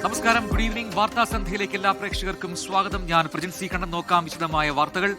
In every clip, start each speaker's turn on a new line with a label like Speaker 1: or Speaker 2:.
Speaker 1: നമസ്കാരം, good evening. വാർത്താ സന്ധ്യയിലേക്ക് എല്ലാ പ്രേക്ഷകർക്കും സ്വാഗതം. ഞാൻ പ്രജിൻ സി കണ്ണൻ. നോക്കാം വിശദമായ വാർത്തകൾ.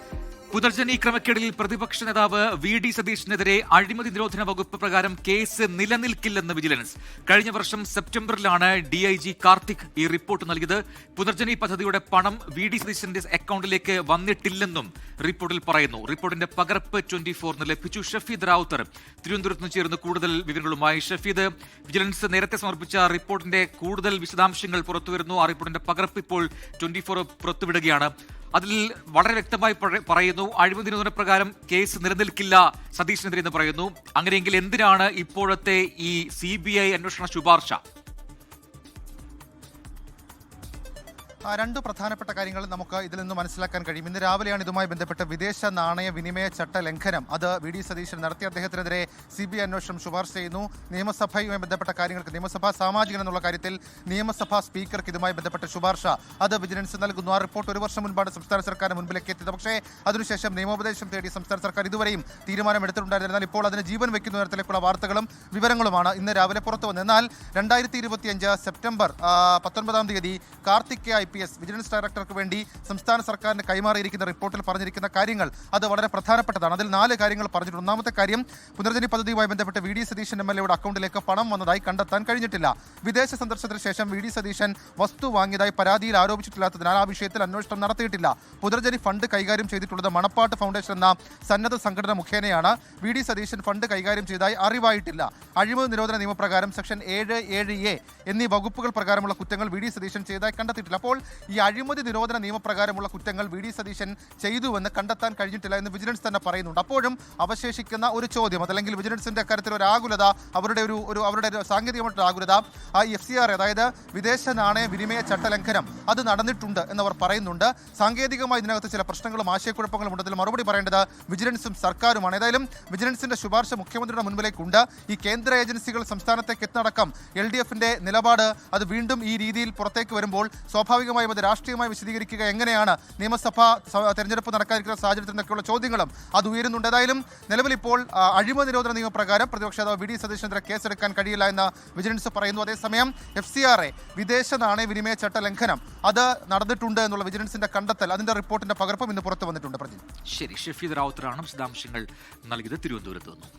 Speaker 1: പുനർജനി ക്രമക്കേടിൽ പ്രതിപക്ഷ നേതാവ് വി.ഡി. സതീശനെതിരെ അഴിമതി നിരോധന വകുപ്പ് പ്രകാരം കേസ് നിലനിൽക്കില്ലെന്ന് വിജിലൻസ്. കഴിഞ്ഞ വർഷം സെപ്റ്റംബറിലാണ് DIG കാർത്തിക് ഈ റിപ്പോർട്ട് നൽകിയത്. പുനർജനി പദ്ധതിയുടെ പണം വി.ഡി. സതീശന്റെ അക്കൗണ്ടിലേക്ക് വന്നിട്ടില്ലെന്നും റിപ്പോർട്ടിൽ പറയുന്നു. റിപ്പോർട്ടിന്റെ പകർപ്പ് 24 ലഭിച്ചു. ഷഫീദ് റാവുത്തർ തിരുവനന്തപുരത്ത് നിന്ന് ചേർന്ന് കൂടുതൽ വിവരങ്ങളുമായി. ഷഫീദ്, വിജിലൻസ് നേരത്തെ സമർപ്പിച്ച റിപ്പോർട്ടിന്റെ കൂടുതൽ വിശദാംശങ്ങൾ പുറത്തുവരുന്നു. ആ റിപ്പോർട്ടിന്റെ പകർപ്പ് ഇപ്പോൾ 24 പുറത്തുവിടുകയാണ്. അതിൽ വളരെ വ്യക്തമായി പറയുന്നു, അഴിമതി നിരോധന പ്രകാരം കേസ് നിലനിൽക്കില്ല സതീശനെതിരെ എന്ന് പറയുന്നു. അങ്ങനെയെങ്കിൽ എന്തിനാണ് ഇപ്പോഴത്തെ ഈ CBI അന്വേഷണ ശുപാർശ?
Speaker 2: രണ്ട് പ്രധാനപ്പെട്ട കാര്യങ്ങൾ നമുക്ക് ഇതിൽ നിന്ന് മനസ്സിലാക്കാൻ കഴിയും. ഇന്ന് രാവിലെയാണ് ഇതുമായി ബന്ധപ്പെട്ട് വിദേശ നാണയ വിനിമയ ചട്ട ലംഘനം അത് വി.ഡി. സതീശൻ നടത്തി. അദ്ദേഹത്തിനെതിരെ CBI അന്വേഷണം ശുപാർശ ചെയ്യുന്നു. നിയമസഭയുമായി ബന്ധപ്പെട്ട കാര്യങ്ങൾക്ക് നിയമസഭാ സാമാജികൻ എന്നുള്ള കാര്യത്തിൽ നിയമസഭാ സ്പീക്കർക്ക് ഇതുമായി ബന്ധപ്പെട്ട ശുപാർശ അത് വിജിലൻസ് നൽകുന്നു. ആ റിപ്പോർട്ട് ഒരു വർഷം മുൻപാണ് സംസ്ഥാന സർക്കാരിന് മുൻപിലേക്ക് എത്തിയത്. പക്ഷേ അതിനുശേഷം നിയമോപദേശം തേടി സംസ്ഥാന സർക്കാർ ഇതുവരെയും തീരുമാനമെടുത്തിട്ടുണ്ടായിരുന്നാൽ ഇപ്പോൾ അതിന് ജീവൻ വയ്ക്കുന്ന തരത്തിലേക്കുള്ള വാർത്തകളും വിവരങ്ങളുമാണ് ഇന്ന് രാവിലെ പുറത്തു വന്നത്. എന്നാൽ 2025 സെപ്റ്റംബർ 19 തീയതി കാർത്തിക് IPS വിജിലൻസ് ഡയറക്ടർക്ക് വേണ്ടി സംസ്ഥാന സർക്കാരിന് കൈമാറിയിരിക്കുന്ന റിപ്പോർട്ടിൽ പറഞ്ഞിരിക്കുന്ന കാര്യങ്ങൾ അത് വളരെ പ്രധാനപ്പെട്ടതാണ്. അതിൽ 4 കാര്യങ്ങൾ പറഞ്ഞിട്ടുണ്ട്. ഒന്നാമത്തെ കാര്യം, പുനർജനി പദ്ധതിയുമായി ബന്ധപ്പെട്ട് വി.ഡി. സതീശൻ MLA അക്കൗണ്ടിലേക്ക് പണം വന്നതായി കണ്ടെത്താൻ കഴിഞ്ഞിട്ടില്ല. വിദേശ സന്ദർശനത്തിന് ശേഷം വി.ഡി. സതീശൻ വസ്തു വാങ്ങിയതായി പരാതിയിൽ ആരോപിച്ചിട്ടില്ലാത്തതിനാൽ ആ വിഷയത്തിൽ അന്വേഷണം നടത്തിയിട്ടില്ല. പുനർജനി ഫണ്ട് കൈകാര്യം ചെയ്തിട്ടുള്ളത് മണപ്പാട്ട് ഫൗണ്ടേഷൻ എന്ന സന്നദ്ധ സംഘടന മുഖേനയാണ്. വി.ഡി. സതീശൻ ഫണ്ട് കൈകാര്യം ചെയ്തതായി അറിവായിട്ടില്ല. അഴിമതി നിരോധന നിയമപ്രകാരം സെക്ഷൻ 7(7)A എന്നീ വകുപ്പുകൾ പ്രകാരമുള്ള കുറ്റങ്ങൾ വി.ഡി. സതീശൻ ചെയ്തതായി കണ്ടെത്തിയിട്ടില്ല. അപ്പോൾ ഈ അഴിമതി നിരോധന നിയമപ്രകാരമുള്ള കുറ്റങ്ങൾ വി.ഡി. സതീശൻ ചെയ്തുവെന്ന് കണ്ടെത്താൻ കഴിഞ്ഞിട്ടില്ല എന്ന് വിജിലൻസ് തന്നെ പറയുന്നുണ്ട്. അപ്പോഴും അവശേഷിക്കുന്ന ഒരു ചോദ്യം, അതല്ലെങ്കിൽ വിജിലൻസിന്റെ കാര്യത്തിൽ ഒരു ആകുലത, അവരുടെ സാങ്കേതികമായിട്ടുള്ള ആകുലത, ആ FCRA അതായത് വിദേശ നാണയ വിനിമയ ചട്ടലംഘനം അത് നടന്നിട്ടുണ്ട് എന്നവർ പറയുന്നുണ്ട്. സാങ്കേതികമായി ഇതിനകത്ത് ചില പ്രശ്നങ്ങളും ആശയക്കുഴപ്പങ്ങളും ഉണ്ടതിൽ മറുപടി പറയേണ്ടത് വിജിലൻസും സർക്കാരുമാണ്. ഏതായാലും വിജിലൻസിന്റെ ശുപാർശ മുഖ്യമന്ത്രിയുടെ മുൻപിലേക്കുണ്ട്. ഈ കേന്ദ്ര ഏജൻസികൾ സംസ്ഥാനത്തേക്ക് എത്തുന്നടക്കം LDFന്റെ നിലപാട് അത് വീണ്ടും ഈ രീതിയിൽ പുറത്തേക്ക് വരുമ്പോൾ സ്വാഭാവികമായും അത് രാഷ്ട്രീയമായി വിശദീകരിക്കുക എങ്ങനെയാണ്, നിയമസഭാ തെരഞ്ഞെടുപ്പ് നടക്കാതിരിക്കുന്ന സാഹചര്യത്തിൽ നിന്നൊക്കെയുള്ള ചോദ്യങ്ങളും അത് ഉയരുന്നുണ്ട്. ഏതായാലും നിലവിൽ ഇപ്പോൾ അഴിമതി നിരോധന നിയമപ്രകാരം പ്രതിപക്ഷ നേതാവ് വി.ഡി. സതീശനെതിരെ കേസെടുക്കാൻ കഴിയില്ല എന്ന് വിജിലൻസ് പറയുന്നു. അതേസമയം FCRA വിദേശ നാണയ വിനിമയ ചട്ട ലംഘനം അത് നടന്നിട്ടുണ്ട് എന്നുള്ള വിജിലൻസിന്റെ കണ്ടെത്തൽ, അതിന്റെ റിപ്പോർട്ടിന്റെ പകർപ്പും ഇന്ന് പുറത്തു വന്നിട്ടുണ്ട്.
Speaker 1: ശരി, ഷഫീദ് റാവുത്തറാണ് വിശദാംശങ്ങൾ നൽകിയത് തിരുവനന്തപുരത്ത് നിന്നും.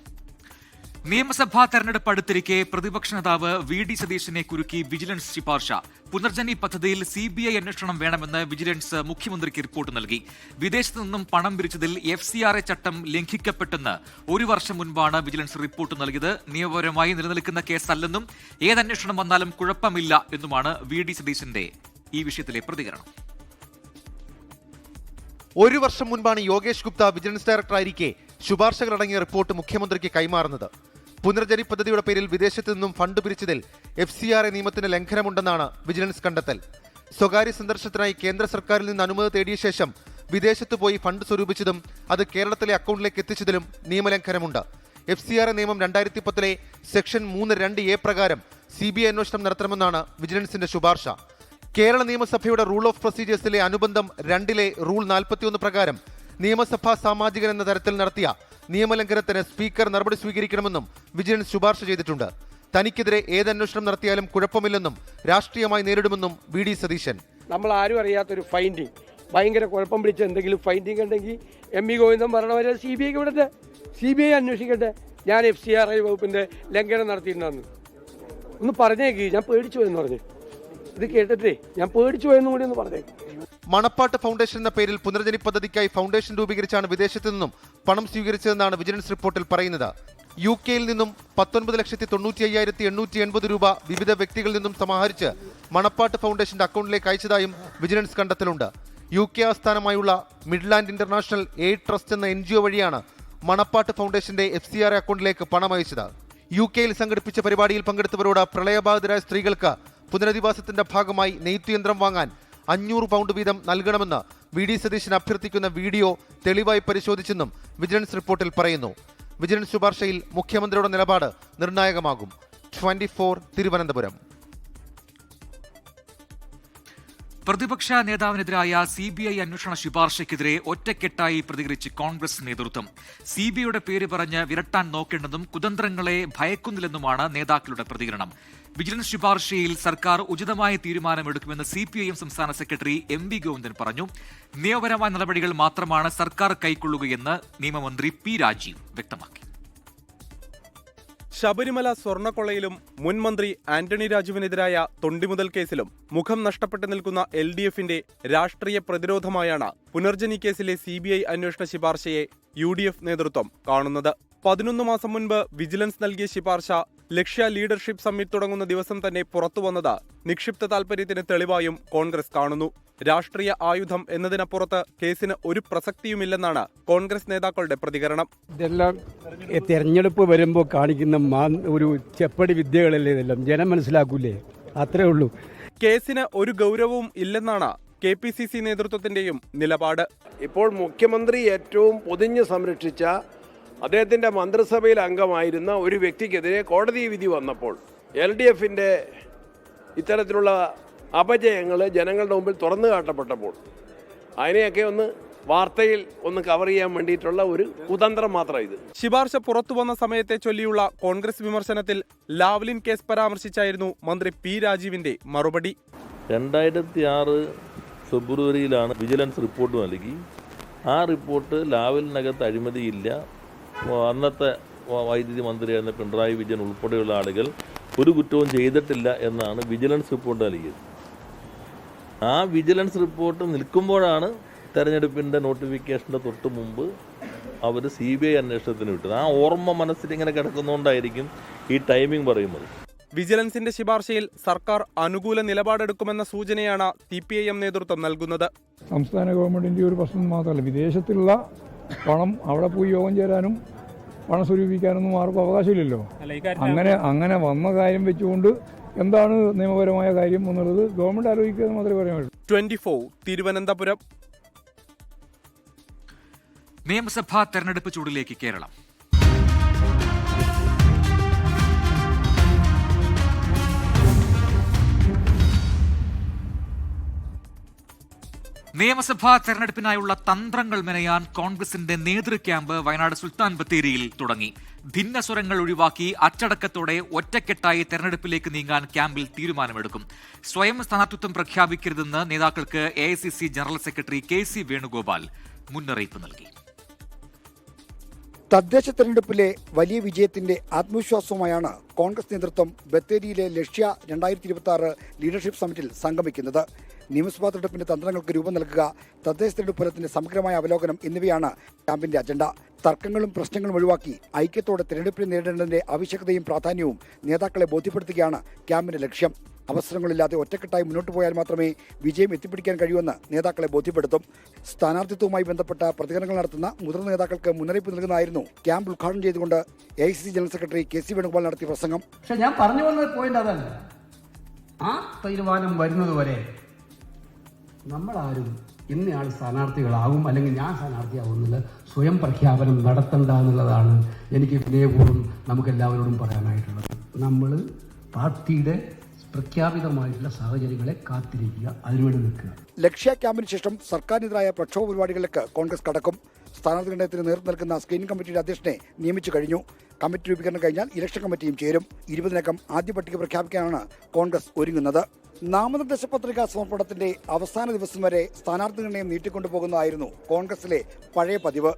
Speaker 1: നിയമസഭാ തെരഞ്ഞെടുപ്പ് അടുത്തിരിക്കെ പ്രതിപക്ഷ നേതാവ് വി.ഡി. സതീശനെ കുരുക്കി വിജിലൻസ് ശുപാർശ. പുനർജനി പദ്ധതിയിൽ CBI അന്വേഷണം വേണമെന്ന് വിജിലൻസ് മുഖ്യമന്ത്രിക്ക് റിപ്പോർട്ട് നൽകി. വിദേശത്തു നിന്നും പണം പിരിച്ചതിൽ FCRA ചട്ടം ലംഘിക്കപ്പെട്ടെന്ന് ഒരു വർഷം മുൻപാണ് വിജിലൻസ് റിപ്പോർട്ട് നൽകിയത്. നിയമപരമായി നിലനിൽക്കുന്ന കേസല്ലെന്നും ഏതന്വേഷണം വന്നാലും കുഴപ്പമില്ല എന്നുമാണ് വി.ഡി. സതീശന്റെ ഈ വിഷയത്തിലെ പ്രതികരണം.
Speaker 3: ഒരു വർഷം മുൻപാണ് യോഗേഷ് ഗുപ്ത വിജിലൻസ് ഡയറക്ടറായിരിക്കെ ശുപാർശകളടങ്ങിയ റിപ്പോർട്ട് മുഖ്യമന്ത്രിക്ക് കൈമാറുന്നത്. പുനർജനി പദ്ധതിയുടെ പേരിൽ വിദേശത്ത് നിന്നും ഫണ്ട് പിരിച്ചതിൽ FCRA നിയമത്തിന് ലംഘനമുണ്ടെന്നാണ് വിജിലൻസ് കണ്ടെത്തൽ. സ്വകാര്യ സന്ദർശനത്തിനായി കേന്ദ്ര സർക്കാരിൽ നിന്ന് അനുമതി തേടിയ ശേഷം വിദേശത്ത് പോയി ഫണ്ട് സ്വരൂപിച്ചതും അത് കേരളത്തിലെ അക്കൗണ്ടിലേക്ക് എത്തിച്ചതിലും നിയമലംഘനമുണ്ട്. FCRA നിയമം 2010 സെക്ഷൻ 3(2)A പ്രകാരം CBI അന്വേഷണം നടത്തണമെന്നാണ് വിജിലൻസിന്റെ ശുപാർശ. കേരള നിയമസഭയുടെ റൂൾ ഓഫ് പ്രൊസീജിയേഴ്സിലെ അനുബന്ധം 2 റൂൾ 41 പ്രകാരം നിയമസഭാ സാമാജികൻ എന്ന തരത്തിൽ നടത്തിയ നിയമലംഘനത്തിന് സ്പീക്കർ നടപടി സ്വീകരിക്കണമെന്നും വിജിലൻസ് ശുപാർശ ചെയ്തിട്ടുണ്ട്. തനിക്കെതിരെ ഏതന്വേഷണം നടത്തിയാലും കുഴപ്പമില്ലെന്നും രാഷ്ട്രീയമായി നേരിടുമെന്നും വി.ഡി. സതീശൻ.
Speaker 4: നമ്മൾ ആരും അറിയാത്തൊരു ഫൈൻഡിങ്, ഭയങ്കര കുഴപ്പം പിടിച്ച എന്തെങ്കിലും ഫൈൻഡിങ് ഉണ്ടെങ്കിൽ ME ഗോവിന്ദൻ പറഞ്ഞവരെ CBIക്ക് വിടട്ടെ, CBI അന്വേഷിക്കട്ടെ. ഞാൻ FCRA വകുപ്പിന്റെ ലംഘനം നടത്തിയിട്ടുണ്ടെന്ന് ഒന്ന് പറഞ്ഞേക്ക്. ഞാൻ പേടിച്ചു പോയെന്ന് പറഞ്ഞു, ഇത് കേട്ടിട്ടേ ഞാൻ പേടിച്ചു പോയെന്നും കൂടി ഒന്ന് പറഞ്ഞേക്ക്.
Speaker 3: മണപ്പാട്ട് ഫൗണ്ടേഷൻ എന്ന പേരിൽ പുനർജനി പദ്ധതിക്കായി ഫൗണ്ടേഷൻ രൂപീകരിച്ചാണ് വിദേശത്ത് നിന്നും പണം സ്വീകരിച്ചതെന്നാണ് വിജിലൻസ് റിപ്പോർട്ടിൽ പറയുന്നത്. UK-യിൽ നിന്നും 19,95,880 രൂപ വിവിധ വ്യക്തികളിൽ നിന്നും സമാഹരിച്ച് മണപ്പാട്ട് ഫൗണ്ടേഷന്റെ അക്കൗണ്ടിലേക്ക് അയച്ചതായും വിജിലൻസ് കണ്ടെത്തലുണ്ട്. UK ആസ്ഥാനമായുള്ള മിഡ്ലാൻഡ് ഇന്റർനാഷണൽ എയ്ഡ് ട്രസ്റ്റ് എന്ന NGO വഴിയാണ് മണപ്പാട്ട് ഫൗണ്ടേഷന്റെ FCRA അക്കൗണ്ടിലേക്ക് പണം അയച്ചത്. UK-യിൽ സംഘടിപ്പിച്ച പരിപാടിയിൽ പങ്കെടുത്തവരോട് പ്രളയബാധിതരായ സ്ത്രീകൾക്ക് പുനരധിവാസത്തിന്റെ ഭാഗമായി നെയ്ത്തുയന്ത്രം വാങ്ങാൻ 500 പൗണ്ട് വീതം നൽകണമെന്ന് വി.ഡി. സതീശൻ അഭ്യർത്ഥിക്കുന്ന വീഡിയോ തെളിവായി പരിശോധിച്ചെന്നും വിജിലൻസ് റിപ്പോർട്ടിൽ പറയുന്നു. വിജിലൻസ് ശുപാർശയിൽ മുഖ്യമന്ത്രിയുടെ നിലപാട് നിർണായകമാകും. 24 തിരുവനന്തപുരം.
Speaker 1: പ്രതിപക്ഷ നേതാവിനെതിരായ CBI അന്വേഷണ ശുപാർശയ്ക്കെതിരെ ഒറ്റക്കെട്ടായി പ്രതികരിച്ച് കോൺഗ്രസ് നേതൃത്വം. CBIയുടെ പേര് പറഞ്ഞ് വിരട്ടാൻ നോക്കേണ്ടെന്നും കുതന്ത്രങ്ങളെ ഭയക്കുന്നില്ലെന്നുമാണ് നേതാക്കളുടെ പ്രതികരണം. വിജിലൻസ് ശുപാർശയിൽ സർക്കാർ ഉചിതമായ തീരുമാനമെടുക്കുമെന്ന് CPIM സംസ്ഥാന സെക്രട്ടറി MV ഗോവിന്ദൻ പറഞ്ഞു. നിയമപരമായ നടപടികൾ മാത്രമാണ് സർക്കാർ കൈക്കൊള്ളുകയെന്ന് നിയമമന്ത്രി P രാജീവ് വ്യക്തമാക്കി.
Speaker 5: ശബരിമല സ്വർണ്ണക്കൊള്ളയിലും മുൻ മന്ത്രി ആന്റണി രാജുവിനെതിരായ തൊണ്ടിമുതൽ കേസിലും മുഖം നഷ്ടപ്പെട്ടു നിൽക്കുന്ന LDFന്റെ രാഷ്ട്രീയ പ്രതിരോധമായാണ് പുനർജനി കേസിലെ CBI അന്വേഷണ ശുപാർശയെ UDF നേതൃത്വം കാണുന്നത്. 11 മാസം മുൻപ് വിജിലൻസ് നൽകിയ ശുപാർശ ലക്ഷ്യ ലീഡർഷിപ്പ് സമ്മിറ്റ് തുടങ്ങുന്ന ദിവസം തന്നെ പുറത്തുവന്നത് നിക്ഷിപ്ത താൽപര്യത്തിന് തെളിവായും കോൺഗ്രസ് കാണുന്നു. രാഷ്ട്രീയ ആയുധം എന്നതിനപ്പുറത്ത് കേസിന് ഒരു പ്രസക്തിയുമില്ലെന്നാണ് കോൺഗ്രസ് നേതാക്കളുടെ പ്രതികരണം.
Speaker 6: ഇതെല്ലാം തെരഞ്ഞെടുപ്പ് വരുമ്പോൾ കാണിക്കുന്ന ഒരു ചെപ്പടി വിദ്യകളല്ലേ, ഇതെല്ലാം ജനം മനസ്സിലാക്കൂലേ, അത്രേ ഉള്ളൂ.
Speaker 5: കേസിന് ഒരു ഗൗരവവും ഇല്ലെന്നാണ് KPCC നേതൃത്വത്തിന്റെയും നിലപാട്.
Speaker 4: ഇപ്പോൾ മുഖ്യമന്ത്രി ഏറ്റവും പൊതിഞ്ഞ് സംരക്ഷിച്ച അദ്ദേഹത്തിൻ്റെ മന്ത്രിസഭയിൽ അംഗമായിരുന്ന ഒരു വ്യക്തിക്കെതിരെ കോടതി വിധി വന്നപ്പോൾ LDFന്റെ ഇത്തരത്തിലുള്ള അപജയങ്ങൾ ജനങ്ങളുടെ മുമ്പിൽ തുറന്നു കാട്ടപ്പെട്ടപ്പോൾ അതിനെയൊക്കെ ഒന്ന് വാർത്തയിൽ ഒന്ന് കവർ ചെയ്യാൻ വേണ്ടിയിട്ടുള്ള ഒരു കുതന്ത്രം മാത്രമാണ് ഇത്.
Speaker 5: ശുപാർശ പുറത്തു വന്ന സമയത്തെ ചൊല്ലിയുള്ള കോൺഗ്രസ് വിമർശനത്തിൽ ലാവ്ലിൻ കേസ് പരാമർശിച്ചായിരുന്നു മന്ത്രി P രാജീവിന്റെ മറുപടി.
Speaker 7: 2006 ഫെബ്രുവരിയിലാണ് വിജിലൻസ് റിപ്പോർട്ട് നൽകി. ആ റിപ്പോർട്ട് ലാവലിനകത്ത് അഴിമതിയില്ല, അന്നത്തെ വൈദ്യുതി മന്ത്രിയായിരുന്ന പിണറായി വിജയൻ ഉൾപ്പെടെയുള്ള ആളുകൾ ഒരു കുറ്റവും ചെയ്തിട്ടില്ല എന്നാണ് വിജിലൻസ് റിപ്പോർട്ട് നൽകിയത്. ആ വിജിലൻസ് റിപ്പോർട്ട് നിൽക്കുമ്പോഴാണ് തെരഞ്ഞെടുപ്പിൻ്റെ നോട്ടിഫിക്കേഷൻ്റെ തൊട്ട് മുമ്പ് അവർ CBI അന്വേഷണത്തിന് വിട്ടത്. ആ ഓർമ്മ മനസ്സിൽ ഇങ്ങനെ കിടക്കുന്നതുകൊണ്ടായിരിക്കും ഈ ടൈമിംഗ് പറയുന്നത്.
Speaker 5: വിജിലൻസിന്റെ ശുപാർശയിൽ സർക്കാർ അനുകൂല നിലപാടെടുക്കുമെന്ന സൂചനയാണ് CPIM നേതൃത്വം നൽകുന്നത്.
Speaker 8: സംസ്ഥാന ഗവൺമെന്റിന്റെ ഒരു പ്രശ്നം മാത്രമല്ല, വിദേശത്തുള്ള പണം അവിടെ പോയി യോഗം ചേരാനും പണം സ്വരൂപിക്കാനൊന്നും ആർക്കും അവകാശമില്ലല്ലോ. അങ്ങനെ വന്ന കാര്യം വെച്ചുകൊണ്ട് എന്താണ് നിയമപരമായ കാര്യം എന്നുള്ളത് ഗവൺമെന്റ് ആലോചിക്കുക മാത്രമേ പറയാൻ പറ്റൂ.
Speaker 5: 24 തിരുവനന്തപുരം.
Speaker 1: നിയമസഭാ തെരഞ്ഞെടുപ്പ് ചൂടിലേക്ക് കേരളം. നിയമസഭാ തെരഞ്ഞെടുപ്പിനായുള്ള തന്ത്രങ്ങൾ മെനയാൻ കോൺഗ്രസിന്റെ നേതൃ ക്യാമ്പ് വയനാട് സുൽത്താൻ ബത്തേരിയിൽ തുടങ്ങി. ഭിന്നസ്വരങ്ങൾ ഒഴിവാക്കി അച്ചടക്കത്തോടെ ഒറ്റക്കെട്ടായി തെരഞ്ഞെടുപ്പിലേക്ക് നീങ്ങാൻ ക്യാമ്പിൽ തീരുമാനമെടുക്കും. സ്വയം സ്ഥാനാർത്ഥിത്വം പ്രഖ്യാപിക്കരുതെന്ന് നേതാക്കൾക്ക് AICC general secretary KC Venugopal മുന്നറിയിപ്പ് നൽകി.
Speaker 9: തദ്ദേശ തെരഞ്ഞെടുപ്പിലെ വലിയ വിജയത്തിന്റെ ആത്മവിശ്വാസവുമായാണ് കോൺഗ്രസ് നേതൃത്വം ബത്തേരിയിലെ ലക്ഷ്യ 2026 ലീഡർഷിപ്പ് സമ്മിറ്റിൽ സംഗമിക്കുന്നത്. നിയമസഭാ തെരഞ്ഞെടുപ്പിന്റെ തന്ത്രങ്ങൾക്ക് രൂപം നൽകുക, തദ്ദേശ തെരഞ്ഞെടുപ്പ് ഫലത്തിന്റെ സമഗ്രമായ അവലോകനം എന്നിവയാണ് ക്യാമ്പിന്റെ അജണ്ട. തർക്കങ്ങളും പ്രശ്നങ്ങളും ഒഴിവാക്കി ഐക്യത്തോടെ തെരഞ്ഞെടുപ്പിനെ നേരിടേണ്ടതിന്റെ ആവശ്യകതയും പ്രാധാന്യവും നേതാക്കളെ ബോധ്യപ്പെടുത്തുകയാണ് ക്യാമ്പിന്റെ ലക്ഷ്യം. അവസരങ്ങളില്ലാതെ ഒറ്റക്കെട്ടായി മുന്നോട്ട് പോയാൽ മാത്രമേ വിജയം എത്തിപ്പിടിക്കാൻ കഴിയൂവെന്ന് നേതാക്കളെ ബോധ്യപ്പെടുത്തും. സ്ഥാനാർത്ഥിത്വവുമായി ബന്ധപ്പെട്ട പ്രതികരണങ്ങൾ നടത്തുന്ന മുതിർന്ന നേതാക്കൾക്ക് മുന്നറിയിപ്പ് നൽകുന്നതായിരുന്നു ക്യാമ്പ് ഉദ്ഘാടനം ചെയ്തുകൊണ്ട് AICC general secretary KC Venugopal നടത്തിയ പ്രസംഗം.
Speaker 6: പക്ഷെ ഞാൻ പറഞ്ഞു വന്ന പോയിന്റ് അതല്ല, ആ തീരുമാനം വരുന്നതുവരെ നമ്മളാരും ഇന്നയാൾ സ്ഥാനാർത്ഥികളാകും അല്ലെങ്കിൽ ഞാൻ സ്ഥാനാർത്ഥിയാകുന്നില്ല സ്വയം പ്രഖ്യാപനം നടത്തണ്ട എന്നുള്ളതാണ് എനിക്ക് വിനയപൂർവ്വം നമുക്കെല്ലാവരോടും പറയാനായിട്ടുള്ളത്. നമ്മൾ പാർട്ടിയുടെ പ്രഖ്യാപിതമായിട്ടുള്ള സാഹചര്യങ്ങളെ കാത്തിരിക്കുക, അതിനുവേണ്ടി നിൽക്കുക.
Speaker 9: ലക്ഷ്യ ക്യാമ്പിന് ശേഷം സർക്കാരിനെതിരായ പ്രക്ഷോഭ പരിപാടികളിലേക്ക് കോൺഗ്രസ് കടക്കും. സ്ഥാനാർത്ഥി നിർണയത്തിന് നേതൃത്വം നൽകുന്ന സ്ക്രീനിംഗ് കമ്മിറ്റിയുടെ അധ്യക്ഷനെ നിയമിച്ചു കഴിഞ്ഞു. കമ്മിറ്റി രൂപീകരണം കഴിഞ്ഞാൽ ഇലക്ഷൻ കമ്മിറ്റിയും ചേരും. 20-നകം ആദ്യ പട്ടിക പ്രഖ്യാപിക്കാനാണ് കോൺഗ്രസ് ഒരുങ്ങുന്നത്. നാമനിർദ്ദേശ പത്രിക സമർപ്പണത്തിന്റെ അവസാന ദിവസം വരെ സ്ഥാനാർത്ഥി നിർണയം നീട്ടിക്കൊണ്ടുപോകുന്നതായിരുന്നു കോൺഗ്രസിലെ പഴയ പതിവ്.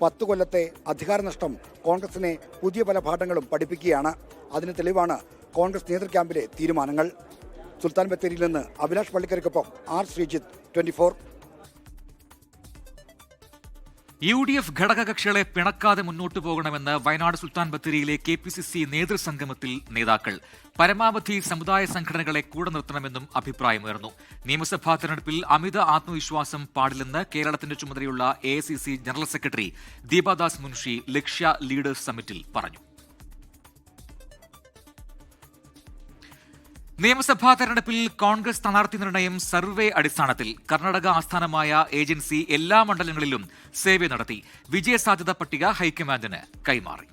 Speaker 9: 10 കൊല്ലത്തെ അധികാരനഷ്ടം കോൺഗ്രസിനെ പുതിയ പല പാഠങ്ങളും പഠിപ്പിക്കുകയാണ്. അതിന് തെളിവാണ് കോൺഗ്രസ് നേതൃ ക്യാമ്പിലെ തീരുമാനങ്ങൾ. സുൽത്താൻ ബത്തേരിയിൽ നിന്ന് അഭിലാഷ് പള്ളിക്കരയ്ക്കൊപ്പം R ശ്രീജിത്ത്, 24.
Speaker 1: UDF ഘടകകക്ഷികളെ പിണക്കാതെ മുന്നോട്ടു പോകണമെന്ന് വയനാട് സുൽത്താൻ ബത്തേരിയിലെ KPCC നേതൃസംഗമത്തിൽ നേതാക്കൾ. പരമാവധി സമുദായ സംഘടനകളെ കൂടെ നിർത്തണമെന്നും അഭിപ്രായമുയർന്നു. നിയമസഭാ തെരഞ്ഞെടുപ്പിൽ അമിത ആത്മവിശ്വാസം പാടില്ലെന്ന് കേരളത്തിന്റെ ചുമതലയുള്ള AICC general secretary Deepa Das Munshi Lakshya leaders സമ്മിറ്റിൽ പറഞ്ഞു. നിയമസഭാ തെരഞ്ഞെടുപ്പിൽ കോൺഗ്രസ് സ്ഥാനാർത്ഥി നിർണയം സർവേ അടിസ്ഥാനത്തിൽ. കർണാടക ആസ്ഥാനമായ ഏജൻസി എല്ലാ മണ്ഡലങ്ങളിലും സർവേ നടത്തി. വിജയസാധ്യത പട്ടിക ഹൈക്കമാൻഡിന് കൈമാറി.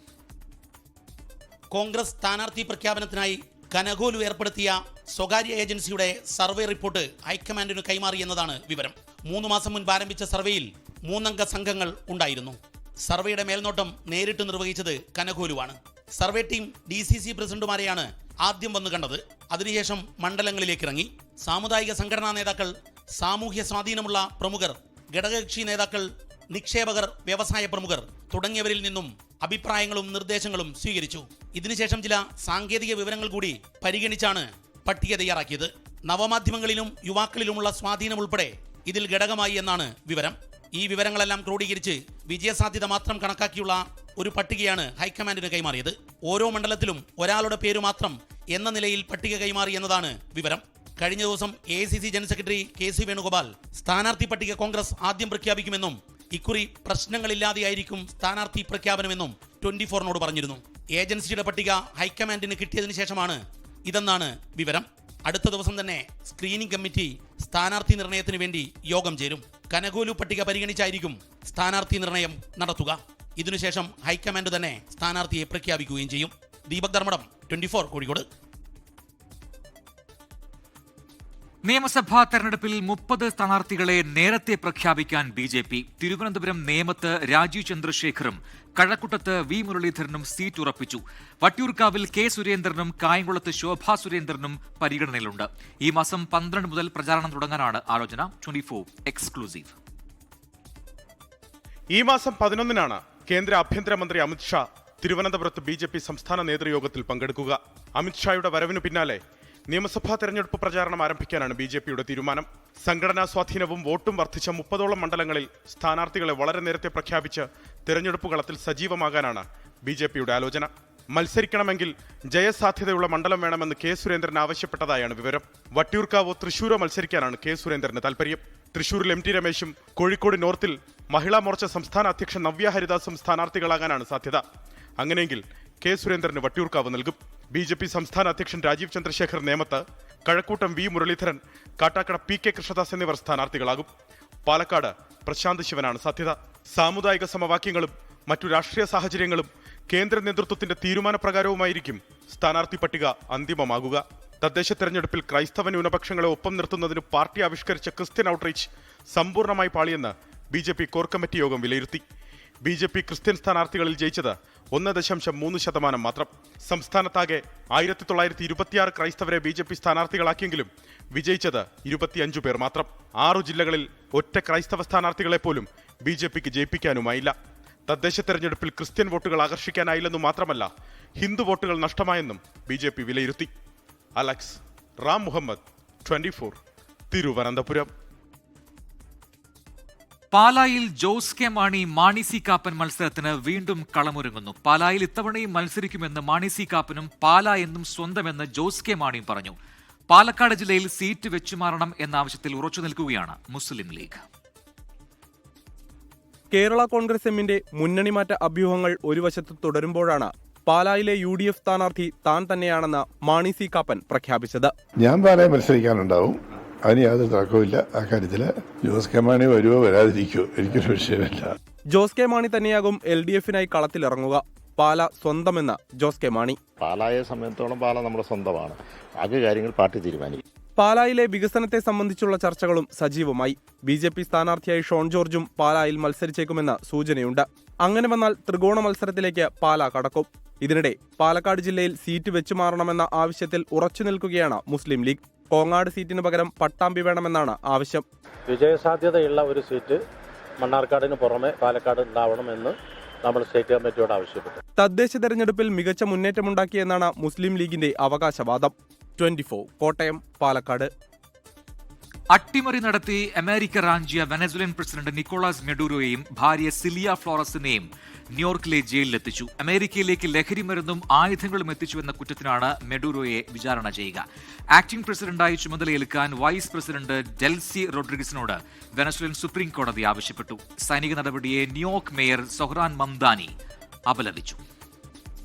Speaker 10: കോൺഗ്രസ് സ്ഥാനാർത്ഥി പ്രഖ്യാപനത്തിനായി കനകോലു ഏർപ്പെടുത്തിയ സ്വകാര്യ ഏജൻസിയുടെ സർവേ റിപ്പോർട്ട് ഹൈക്കമാൻഡിന് കൈമാറിയെന്നതാണ് വിവരം. 3 മാസം മുൻപ് ആരംഭിച്ച സർവേയിൽ 3 അംഗ സംഘങ്ങൾ ഉണ്ടായിരുന്നു. സർവേയുടെ മേൽനോട്ടം നേരിട്ട് നിർവഹിച്ചത് കനകോലുവാണ്. സർവേ ടീം DCC പ്രസിഡന്റുമാരെയാണ് ആദ്യം വന്നു കണ്ടത്. അതിനുശേഷം മണ്ഡലങ്ങളിലേക്ക് ഇറങ്ങി. സാമുദായിക സംഘടനാ നേതാക്കൾ, സാമൂഹ്യ സ്വാധീനമുള്ള പ്രമുഖർ, ഘടകകക്ഷി നേതാക്കൾ, നിക്ഷേപകർ, വ്യവസായ പ്രമുഖർ തുടങ്ങിയവരിൽ നിന്നും അഭിപ്രായങ്ങളും നിർദ്ദേശങ്ങളും സ്വീകരിച്ചു. ഇതിനുശേഷം ചില സാങ്കേതിക വിവരങ്ങൾ കൂടി പരിഗണിച്ചാണ് പട്ടിക തയ്യാറാക്കിയത്. നവമാധ്യമങ്ങളിലും യുവാക്കളിലുമുള്ള സ്വാധീനം ഉൾപ്പെടെ ഇതിൽ ഘടകമായി എന്നാണ് വിവരം. ഈ വിവരങ്ങളെല്ലാം ക്രോഡീകരിച്ച് വിജയസാധ്യത മാത്രം കണക്കാക്കിയുള്ള ഒരു പട്ടികയാണ് ഹൈക്കമാൻഡിന് കൈമാറിയത്. ഓരോ മണ്ഡലത്തിലും ഒരാളുടെ പേര് മാത്രം എന്ന നിലയിൽ പട്ടിക കൈമാറി എന്നതാണ് വിവരം. കഴിഞ്ഞ ദിവസം AICC general secretary KC Venugopal സ്ഥാനാർത്ഥി പട്ടിക കോൺഗ്രസ് ആദ്യം പ്രഖ്യാപിക്കുമെന്നും ഇക്കുറി പ്രശ്നങ്ങളില്ലാതെയായിരിക്കും സ്ഥാനാർത്ഥി പ്രഖ്യാപനമെന്നും 24നോട് പറഞ്ഞിരുന്നു. ഏജൻസിയുടെ പട്ടിക ഹൈക്കമാൻഡിന് കിട്ടിയതിനു ശേഷമാണ് ഇതെന്നാണ് വിവരം. അടുത്ത ദിവസം തന്നെ സ്ക്രീനിംഗ് കമ്മിറ്റി സ്ഥാനാർത്ഥി നിർണയത്തിന് വേണ്ടി യോഗം ചേരും. കനകോലു പട്ടിക പരിഗണിച്ചായിരിക്കും സ്ഥാനാർത്ഥി നിർണയം നടത്തുക. ഇതിനുശേഷം ഹൈക്കമാൻഡ് തന്നെ സ്ഥാനാർത്ഥിയെ പ്രഖ്യാപിക്കുകയും ചെയ്യും. ദീപക് ധർമ്മടം, 24 കോഴിക്കോട്.
Speaker 1: നിയമസഭാ തെരഞ്ഞെടുപ്പിൽ 30 സ്ഥാനാർത്ഥികളെ നേരത്തെ പ്രഖ്യാപിക്കാൻ BJP. തിരുവനന്തപുരം നേമത്ത് രാജീവ് ചന്ദ്രശേഖറും കഴക്കൂട്ടത്ത് V മുരളീധരനും സീറ്റ് ഉറപ്പിച്ചു. വട്ടിയൂർക്കാവിൽ K സുരേന്ദ്രനും കായംകുളത്ത് ശോഭാ സുരേന്ദ്രനും പരിഗണനയിലുണ്ട്. ഈ മാസം 12 മുതൽ പ്രചാരണം തുടങ്ങാനാണ് ആലോചന. 24 എക്സ്ക്ലൂസീവ്.
Speaker 5: ഈ മാസം 11-നാണ് കേന്ദ്ര ആഭ്യന്തരമന്ത്രി അമിത്ഷാ തിരുവനന്തപുരത്ത് BJP സംസ്ഥാന നേതൃയോഗത്തിൽ പങ്കെടുക്കുക. അമിത്ഷായുടെ വരവിനു പിന്നാലെ നിയമസഭാ തെരഞ്ഞെടുപ്പ് പ്രചാരണം ആരംഭിക്കാനാണ് BJPയുടെ തീരുമാനം. സംഘടനാ സ്വാധീനവും വോട്ടും വർദ്ധിച്ച 30ഓളം മണ്ഡലങ്ങളിൽ സ്ഥാനാർത്ഥികളെ വളരെ നേരത്തെ പ്രഖ്യാപിച്ച് തെരഞ്ഞെടുപ്പ് കളത്തിൽ സജീവമാകാനാണ് BJPയുടെ ആലോചന. മത്സരിക്കണമെങ്കിൽ ജയസാധ്യതയുള്ള മണ്ഡലം വേണമെന്ന് K സുരേന്ദ്രൻ ആവശ്യപ്പെട്ടതായാണ് വിവരം. വട്ടിയൂർക്കാവോ തൃശൂരോ മത്സരിക്കാനാണ് K സുരേന്ദ്രന് താൽപര്യം. തൃശൂരിൽ MT രമേശും കോഴിക്കോട് നോർത്തിൽ മഹിളാ മോർച്ച സംസ്ഥാന അധ്യക്ഷൻ നവ്യ ഹരിദാസും സ്ഥാനാർത്ഥികളാകാനാണ് സാധ്യത. അങ്ങനെയെങ്കിൽ K സുരേന്ദ്രന് വട്ടിയൂർക്കാവ് നൽകും. BJP സംസ്ഥാന അധ്യക്ഷൻ രാജീവ് ചന്ദ്രശേഖർ നേമത്ത്, കഴക്കൂട്ടം V മുരളീധരൻ, കാട്ടാക്കട PK കൃഷ്ണദാസ് എന്നിവർ സ്ഥാനാർത്ഥികളാകും. പാലക്കാട് പ്രശാന്ത് ശിവനാണ് സാധ്യത. സാമുദായിക സമവാക്യങ്ങളും മറ്റു രാഷ്ട്രീയ സാഹചര്യങ്ങളും കേന്ദ്ര നേതൃത്വത്തിന്റെ തീരുമാനപ്രകാരവുമായിരിക്കും സ്ഥാനാർത്ഥി പട്ടിക അന്തിമമാകുക. തദ്ദേശ തെരഞ്ഞെടുപ്പിൽ ക്രൈസ്തവ ന്യൂനപക്ഷങ്ങളെ ഒപ്പം നിർത്തുന്നതിന് പാർട്ടി ആവിഷ്കരിച്ച ക്രിസ്ത്യൻ ഔട്ട്റീച്ച് സമ്പൂർണ്ണമായി പാളിയെന്ന് BJP കോർ കമ്മിറ്റി യോഗം വിലയിരുത്തി. BJP ക്രിസ്ത്യൻ സ്ഥാനാർത്ഥികളിൽ ജയിച്ചത് 1.3% മാത്രം. സംസ്ഥാനത്താകെ 1926 ക്രൈസ്തവരെ BJP സ്ഥാനാർത്ഥികളാക്കിയെങ്കിലും വിജയിച്ചത് 25 പേർ മാത്രം. 6 ജില്ലകളിൽ ഒറ്റ ക്രൈസ്തവ സ്ഥാനാർത്ഥികളെ പോലും BJPക്ക് ജയിപ്പിക്കാനുമായില്ല. തദ്ദേശ തെരഞ്ഞെടുപ്പിൽ ക്രിസ്ത്യൻ വോട്ടുകൾ ആകർഷിക്കാനായില്ലെന്നു മാത്രമല്ല, ഹിന്ദു വോട്ടുകൾ നഷ്ടമായെന്നും BJP വിലയിരുത്തി. അലക്സ് റാം മുഹമ്മദ്, 24 തിരുവനന്തപുരം.
Speaker 1: പാലായിൽ ജോസ് കെ മാണി സി കാപ്പൻ മത്സരത്തിന് വീണ്ടും കളമൊരുങ്ങുന്നു. പാലായിൽ ഇത്തവണയും മത്സരിക്കുമെന്ന് മാണി സി കാപ്പനും പാല എന്നും സ്വന്തമെന്ന് ജോസ് കെ മാണിയും പറഞ്ഞു. പാലക്കാട് ജില്ലയിൽ സീറ്റ് വെച്ചുമാറണം എന്ന ആവശ്യത്തിൽ ഉറച്ചു നിൽക്കുകയാണ് മുസ്ലിം ലീഗ്.
Speaker 5: കേരള കോൺഗ്രസ് എമ്മിന്റെ മുന്നണിമാറ്റ അഭ്യൂഹങ്ങൾ ഒരു വശത്ത് തുടരുമ്പോഴാണ് പാലായിലെ UDF സ്ഥാനാർത്ഥി താൻ തന്നെയാണെന്ന് മാണി സി കാപ്പൻ പ്രഖ്യാപിച്ചത്.
Speaker 11: ഞാൻ പാലായിൽ മത്സരിക്കാനുണ്ടാവും, അതിന് യാതൊരു തർക്കവുമില്ല. അക്കാര്യത്തില് ജോസ് കെ മാണി വരുവോ വരാതിരിക്കുവോ എനിക്കൊരു വിഷയമില്ല.
Speaker 5: ജോസ് കെ മാണി തന്നെയാകും LDFനായി കളത്തിലിറങ്ങുക. പാല സ്വന്തമെന്ന് ജോസ് കെ മാണി.
Speaker 12: പാലായെ സംബന്ധിച്ചോളം പാല നമ്മുടെ സ്വന്തമാണ്. ബാക്കി കാര്യങ്ങൾ പാർട്ടി തീരുമാനിക്കും.
Speaker 5: പാലായിലെ വികസനത്തെ സംബന്ധിച്ചുള്ള ചർച്ചകളും സജീവമായി. BJP സ്ഥാനാർത്ഥിയായി ഷോൺ ജോർജും പാലായിൽ മത്സരിച്ചേക്കുമെന്ന് സൂചനയുണ്ട്. അങ്ങനെ വന്നാൽ ത്രികോണ മത്സരത്തിലേക്ക് പാല കടക്കും. ഇതിനിടെ പാലക്കാട് ജില്ലയിൽ സീറ്റ് വെച്ചുമാറണമെന്ന ആവശ്യത്തിൽ ഉറച്ചു നിൽക്കുകയാണ് മുസ്ലിം ലീഗ്. കോങ്ങാട് സീറ്റിന് പകരം പട്ടാമ്പി വേണമെന്നാണ് ആവശ്യം.
Speaker 13: വിജയസാധ്യതയുള്ള ഒരു സീറ്റ് മണ്ണാർക്കാടിന് പുറമെ പാലക്കാട് ഉണ്ടാവണമെന്ന് നമ്മൾ സ്റ്റേറ്റ് കമ്മിറ്റിയോട് ആവശ്യപ്പെട്ടു.
Speaker 5: തദ്ദേശ തെരഞ്ഞെടുപ്പിൽ മികച്ച മുന്നേറ്റമുണ്ടാക്കിയെന്നാണ് മുസ്ലിം ലീഗിന്റെ അവകാശവാദം. 24 കോട്ടയം, പാലക്കാട്.
Speaker 1: അട്ടിമറി നടത്തി അമേരിക്ക റാഞ്ചിയ വെനസ്വേലൻ പ്രസിഡന്റ് നിക്കോളാസ് മെഡൂരോയെയും ഭാര്യ സിലിയ ഫ്ലോറസിനെയും ന്യൂയോർക്കിലെ ജയിലിലെത്തിച്ചു. അമേരിക്കയിലേക്ക് ലഹരിമരുന്നും ആയുധങ്ങളും എത്തിച്ചുവെന്ന കുറ്റത്തിനാണ് മെഡൂരോയെ വിചാരണ ചെയ്യുക. ആക്ടിംഗ് പ്രസിഡന്റായി ചുമതലയേൽക്കാൻ വൈസ് പ്രസിഡന്റ് ഡെൽസി റോഡ്രിഗസിനോട് വെനസ്വേലൻ സുപ്രീം കോടതി ആവശ്യപ്പെട്ടു. സൈനിക നടപടിയെ ന്യൂയോർക്ക് മേയർ സൊഹ്റാൻ മംദാനി അപലപിച്ചു.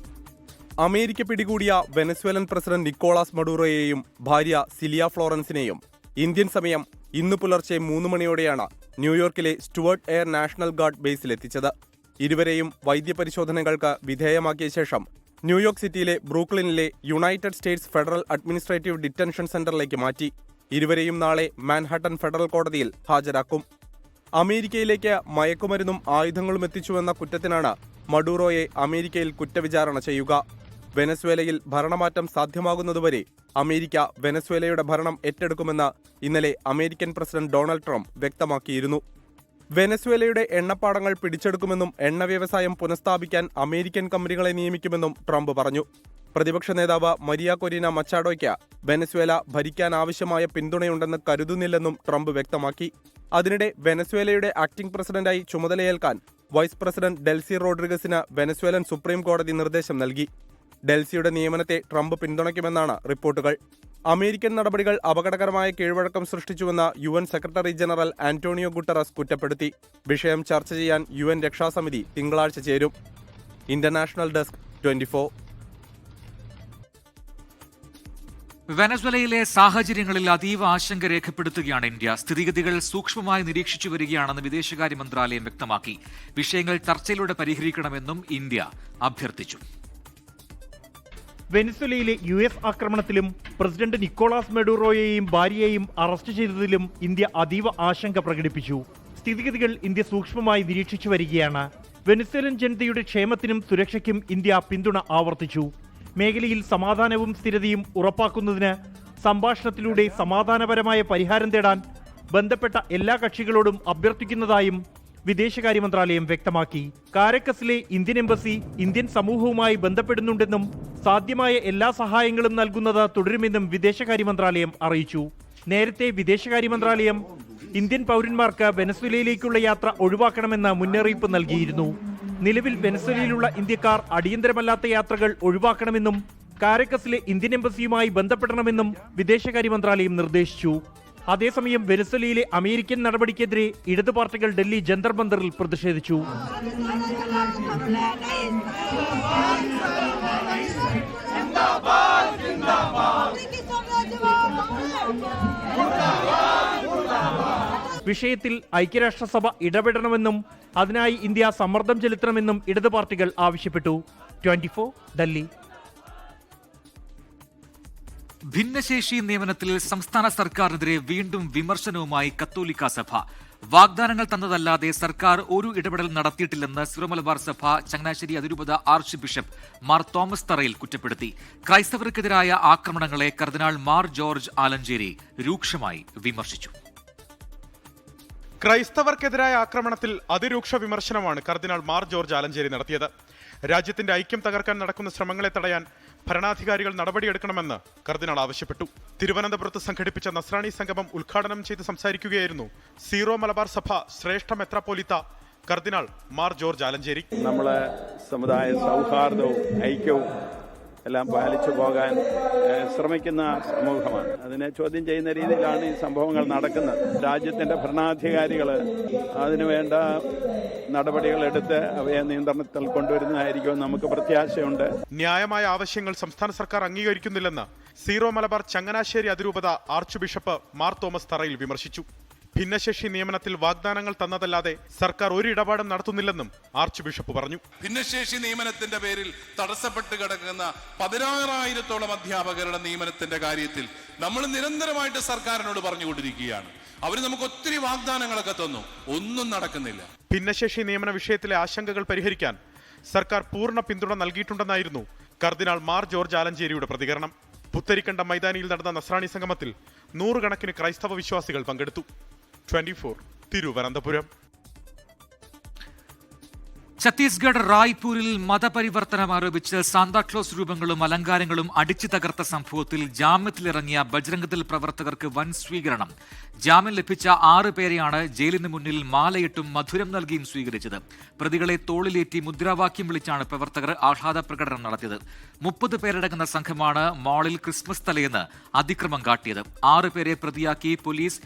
Speaker 5: അമേരിക്ക പിടികൂടിയ വെനസ്വേലൻ പ്രസിഡന്റ് നിക്കോളാസ് മഡൂറോയെയും ഭാര്യ സിലിയ ഫ്ലോറൻസിനെയും ഇന്ത്യൻ സമയം ഇന്ന് പുലർച്ചെ 3 മണിയോടെയാണ് ന്യൂയോർക്കിലെ സ്റ്റുവർട്ട് എയർ നാഷണൽ ഗാർഡ് ബേസിലെത്തിച്ചത്. ഇരുവരെയും വൈദ്യപരിശോധനകൾക്ക് വിധേയമാക്കിയ ശേഷം ന്യൂയോർക്ക് സിറ്റിയിലെ ബ്രൂക്ലിനിലെ United States federal administrative detention സെന്ററിലേക്ക് മാറ്റി. ഇരുവരെയും നാളെ മാൻഹട്ടൻ ഫെഡറൽ കോടതിയിൽ ഹാജരാക്കും. അമേരിക്കയിലേക്ക് മയക്കുമരുന്നും ആയുധങ്ങളും എത്തിച്ചുവെന്ന കുറ്റത്തിനാണ് മഡൂറോയെ അമേരിക്കയിൽ കുറ്റവിചാരണ ചെയ്യുക. വെനസ്വേലയിൽ ഭരണമാറ്റം സാധ്യമാകുന്നതുവരെ അമേരിക്ക വെനസ്വേലയുടെ ഭരണം ഏറ്റെടുക്കുമെന്ന് ഇന്നലെ അമേരിക്കൻ പ്രസിഡന്റ് ഡൊണാൾഡ് ട്രംപ് വ്യക്തമാക്കിയിരുന്നു. വെനസ്വേലയുടെ എണ്ണപ്പാടങ്ങൾ പിടിച്ചെടുക്കുമെന്നും എണ്ണ വ്യവസായം പുനഃസ്ഥാപിക്കാൻ അമേരിക്കൻ കമ്പനികളെ നിയമിക്കുമെന്നും ട്രംപ് പറഞ്ഞു. പ്രതിപക്ഷ നേതാവ് മരിയ കൊരീന മച്ചാഡോയ്ക്ക് വെനസ്വേല ഭരിക്കാനാവശ്യമായ പിന്തുണയുണ്ടെന്ന് കരുതുന്നില്ലെന്നും ട്രംപ് വ്യക്തമാക്കി. അതിനിടെ വെനസ്വേലയുടെ ആക്ടിംഗ് പ്രസിഡന്റായി ചുമതലയേൽക്കാൻ വൈസ് പ്രസിഡന്റ് ഡെൽസി റോഡ്രിഗസിന് വെനസ്വേലൻ സുപ്രീം കോടതി നിർദ്ദേശം നൽകി. ഡെൽസിയുടെ നിയമനത്തെ ട്രംപ് പിന്തുണയ്ക്കുമെന്നാണ് റിപ്പോർട്ടുകൾ. അമേരിക്കൻ നടപടികൾ അപകടകരമായ കീഴ്വഴക്കം സൃഷ്ടിച്ചുവെന്ന് UN secretary general Antonio Guterres കുറ്റപ്പെടുത്തി. വിഷയം ചർച്ച ചെയ്യാൻ UN രക്ഷാസമിതി തിങ്കളാഴ്ച ചേരും. International desk 24.
Speaker 1: വെനസ്വേലയിലെ സാഹചര്യങ്ങളിൽ അതീവ ആശങ്ക രേഖപ്പെടുത്തുകയാണ് ഇന്ത്യ. സ്ഥിതിഗതികൾ സൂക്ഷ്മമായി നിരീക്ഷിച്ചു വരികയാണെന്ന് വിദേശകാര്യ മന്ത്രാലയം വ്യക്തമാക്കി. വിഷയങ്ങൾ ചർച്ചയിലൂടെ പരിഹരിക്കണമെന്നും ഇന്ത്യ അഭ്യർത്ഥിച്ചു.
Speaker 14: വെനസ്വേലയിലെ US ആക്രമണത്തിലും പ്രസിഡന്റ് നിക്കോളാസ് മെഡൂറോയെയും ഭാര്യയെയും അറസ്റ്റ് ചെയ്തതിലും ഇന്ത്യ അതീവ ആശങ്ക പ്രകടിപ്പിച്ചു. സ്ഥിതിഗതികൾ ഇന്ത്യ സൂക്ഷ്മമായി നിരീക്ഷിച്ചു വരികയാണ്. വെനസ്വേലൻ ജനതയുടെ ക്ഷേമത്തിനും സുരക്ഷയ്ക്കും ഇന്ത്യ പിന്തുണ ആവർത്തിച്ചു. മേഖലയിൽ സമാധാനവും സ്ഥിരതയും ഉറപ്പാക്കുന്നതിന് സംഭാഷണത്തിലൂടെ സമാധാനപരമായ പരിഹാരം തേടാൻ ബന്ധപ്പെട്ട എല്ലാ കക്ഷികളോടും അഭ്യർത്ഥിക്കുന്നതായും വിദേശകാര്യ മന്ത്രാലയം വ്യക്തമാക്കി. കാരക്കസിലെ ഇന്ത്യൻ എംബസി ഇന്ത്യൻ സമൂഹവുമായി ബന്ധപ്പെടുന്നുണ്ടെന്നും സാധ്യമായ എല്ലാ സഹായങ്ങളും നൽകുന്നത് തുടരുമെന്നും വിദേശകാര്യ മന്ത്രാലയം അറിയിച്ചു. നേരത്തെ വിദേശകാര്യ മന്ത്രാലയം ഇന്ത്യൻ പൗരന്മാർക്ക് വെനസ്വേലയിലേക്കുള്ള യാത്ര ഒഴിവാക്കണമെന്ന് മുന്നറിയിപ്പ് നൽകിയിരുന്നു. നിലവിൽ വെനസ്വേലയിലുള്ള ഇന്ത്യക്കാർ അടിയന്തരമല്ലാത്ത യാത്രകൾ ഒഴിവാക്കണമെന്നും കാരക്കസിലെ ഇന്ത്യൻ എംബസിയുമായി ബന്ധപ്പെടണമെന്നും വിദേശകാര്യ മന്ത്രാലയം നിർദ്ദേശിച്ചു. അതേസമയം വെനസ്വേലയിലെ അമേരിക്കൻ നടപടിക്കെതിരെ ഇടതു പാർട്ടികൾ ഡൽഹി ജന്തർ മന്ദറിൽ പ്രതിഷേധിച്ചു. വിഷയത്തിൽ ഐക്യരാഷ്ട്രസഭ ഇടപെടണമെന്നും അതിനായി ഇന്ത്യ സമ്മർദ്ദം ചെലുത്തണമെന്നും ഇടതു പാർട്ടികൾ ആവശ്യപ്പെട്ടു. 24 ഡൽഹി.
Speaker 1: ഭിന്നശേഷി നിയമനത്തിൽ സംസ്ഥാന സർക്കാരിനെതിരെ വീണ്ടും വിമർശനവുമായി കത്തോലിക്ക സഭ. വാഗ്ദാനങ്ങൾ തന്നതല്ലാതെ സർക്കാർ ഒരു ഇടപെടൽ നടത്തിയിട്ടില്ലെന്ന് സിറോ മലബാർ സഭ ചങ്ങനാശ്ശേരി അതിരൂപത ആർച്ച് ബിഷപ്പ് മാർ തോമസ് തറയിൽ കുറ്റപ്പെടുത്തി. ക്രൈസ്തവർക്കെതിരായ ആക്രമണങ്ങളെ കർദിനാൾ മാർ ജോർജ് ആലഞ്ചേരി രൂക്ഷമായി വിമർശിച്ചു.
Speaker 5: ക്രൈസ്തവർക്കെതിരായ ആക്രമണത്തിൽ അതിരൂക്ഷ വിമർശനമാണ് കർദിനാൾ മാർ ജോർജ് ആലഞ്ചേരി നടത്തിയത്. രാജ്യത്തിന്റെ ഐക്യം തകർക്കാൻ നടക്കുന്ന ശ്രമങ്ങളെ തടയാൻ ഭരണാധികാരികൾ നടപടിയെടുക്കണമെന്ന് കർദിനാൾ ആവശ്യപ്പെട്ടു. തിരുവനന്തപുരത്ത് സംഘടിപ്പിച്ച നസ്രാണി സംഗമം ഉദ്ഘാടനം ചെയ്ത് സംസാരിക്കുകയായിരുന്നു സീറോ മലബാർ സഭ ശ്രേഷ്ഠ മെത്രാപ്പോലീത്ത കർദിനാൾ മാർ ജോർജ് ആലഞ്ചേരി.
Speaker 15: നമ്മളെ സമുദായ സൗഹാർദ്ദവും ഐക്യവും എല്ലാം പാലിച്ചു പോകാൻ ശ്രമിക്കുന്ന സമൂഹമാണ്. അതിനെ ചോദ്യം ചെയ്യുന്ന രീതിയിലാണ് ഈ സംഭവങ്ങൾ നടക്കുന്നത്. രാജ്യത്തിന്റെ ഭരണാധികാരികൾ അതിനുവേണ്ട നടപടികൾ എടുത്ത് അവയെ നിയന്ത്രണത്തിൽ കൊണ്ടുവരുന്നതായിരിക്കും നമുക്ക് പ്രത്യാശയുണ്ട്.
Speaker 5: ന്യായമായ ആവശ്യങ്ങൾ സംസ്ഥാന സർക്കാർ അംഗീകരിക്കുന്നില്ലെന്ന് സീറോ മലബാർ ചങ്ങനാശ്ശേരി അതിരൂപത ആർച്ച് ബിഷപ്പ് മാർ തോമസ് തറയിൽ വിമർശിച്ചു. ഭിന്നശേഷി നിയമനത്തിൽ വാഗ്ദാനങ്ങൾ തന്നതല്ലാതെ സർക്കാർ ഒരു ഇടപാടും നടത്തുന്നില്ലെന്നും ആർച്ച് ബിഷപ്പ് പറഞ്ഞു.
Speaker 16: ഭിന്നശേഷി നിയമനത്തിന്റെ പേരിൽ തടസ്സപ്പെട്ട് കിടക്കുന്ന 16,000-ഓളം അധ്യാപകരുടെ നിയമനത്തിന്റെ കാര്യത്തിൽ നമ്മൾ നിരന്തരമായിട്ട് സർക്കാരിനോട് പറഞ്ഞുകൊണ്ടിരിക്കുകയാണ്. അവർ നമുക്ക് ഒത്തിരി വാഗ്ദാനങ്ങളൊക്കെ തന്നു, ഒന്നും നടക്കുന്നില്ല.
Speaker 5: ഭിന്നശേഷി നിയമന വിഷയത്തിലെ ആശങ്കകൾ പരിഹരിക്കാൻ സർക്കാർ പൂർണ്ണ പിന്തുണ നൽകിയിട്ടുണ്ടെന്നായിരുന്നു കർദിനാൾ മാർ ജോർജ് ആലഞ്ചേരിയുടെ പ്രതികരണം. പുത്തരിക്കണ്ട മൈതാനിയിൽ നടന്ന നസ്രാണി സംഗമത്തിൽ 100 കണക്കിന് ക്രൈസ്തവ വിശ്വാസികൾ പങ്കെടുത്തു. 24 തിരുവനന്തപുരം.
Speaker 1: ഛത്തീസ്ഗഡ് റായ്പൂരിൽ മതപരിവർത്തനം ആരോപിച്ച് സാന്താക്ലോസ് രൂപങ്ങളും അലങ്കാരങ്ങളും അടിച്ചു തകർത്ത സംഭവത്തിൽ ജാമ്യത്തിലിറങ്ങിയ ബജ്രംഗ് ദൾ പ്രവർത്തകർക്ക് വൻ സ്വീകരണം. ജാമ്യം ലഭിച്ച 6 പേരെയാണ് ജയിലിന് മുന്നിൽ മാലയിട്ടും മധുരം നൽകിയും സ്വീകരിച്ചത്. പ്രതികളെ തോളിലേറ്റി മുദ്രാവാക്യം വിളിച്ചാണ് പ്രവർത്തകർ ആഹ്ലാദ പ്രകടനം നടത്തിയത്. 30 പേരടങ്ങുന്ന സംഘമാണ് മാളിൽ ക്രിസ്മസ് തലേന്ന് അതിക്രമം കാട്ടിയത്. 6 പേരെ പ്രതിയാക്കി പോലീസ്